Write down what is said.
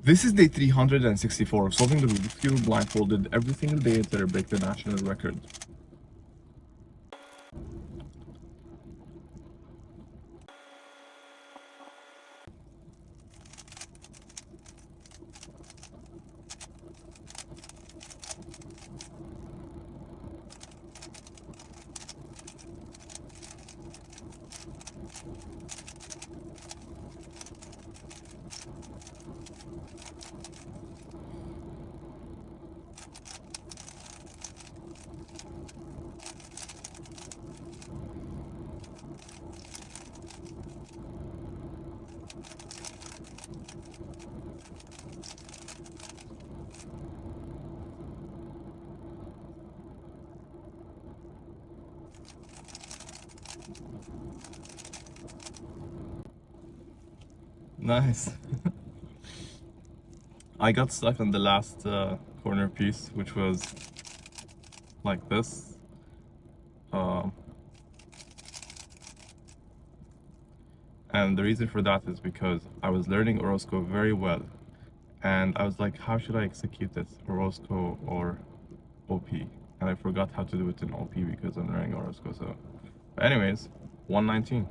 This is day 364 of solving the Rubik's Cube blindfolded every single day until I break the national record. Nice. I got stuck on the last corner piece, which was like this. And the reason for that is because I was learning Orozco very well. And I was like, how should I execute this, Orozco or OP? And I forgot how to do it in OP because I'm learning Orozco. So, but anyways, 119.